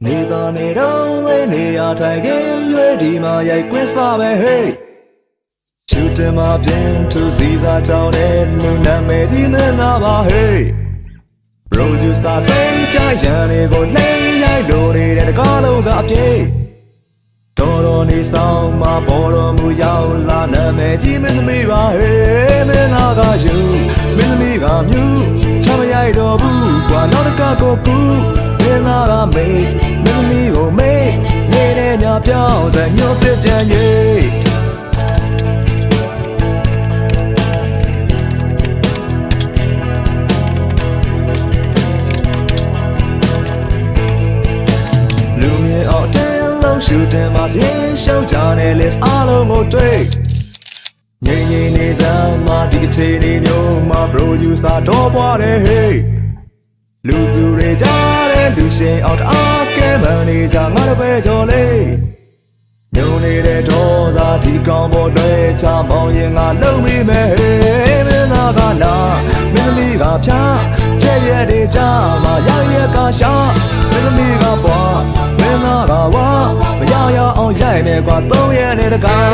နေတော်နေတော့လေနေရထိုင်ခင်ရွေးဒီမှာရိုက်ကွင်းစားပဲဟေးချူတင်မှာပြင်သူစီစားကြောင်းနဲ့လူနာမည်ကြီးမင်းသားပါဟေး Producer စိတ်ကြရန်တွေကိုလှိမ့်ရိုက်လို့နေတဲ့တကားလုံးစားအပြေတော်တော်နေဆောင်မှာပေါ်တော်မူရောက်လာနာမည်ကြီးမင်းသမီးပါဟေးမင်းသားကယူမင်းသမီးကမြူချမရိုက်တော့ဘူးကွာနောက်တကကိုပူမင်းသားကမေးမင်းသမီးကိုမေးနေတဲ့ညပြောင်းစညို့ပြပြန်ရေးရှူတင်မှာစရင်ရှုံးကြတဲ့ list အားလုံးကိုတွေ့ငိမ့်ငိမ့်နေစမ်းမှာဒီအချိန်လေးမျိုးမှာ producer တော့ပွားတယ်ဟေးလူသူတွေကြားတဲ့လူရှင်အောင်တအားကဲမန်နေကြငါတို့ပဲကြော်လေးညုံနေတဲ့ဒေါသဒီကောင်ပေါ်လွှဲချမောင်းရင်ငါလုံမိမယ်ဟေးမင်းသားကနာမင်းသမီးကဖြားပြည့်ရတဲ့ကြမှာရရကရှာမင်းသမီးကပွားမင်းသားကဝါမရရအောင်ရိုက်မယ်ကွာ3ရက်နဲ့တကား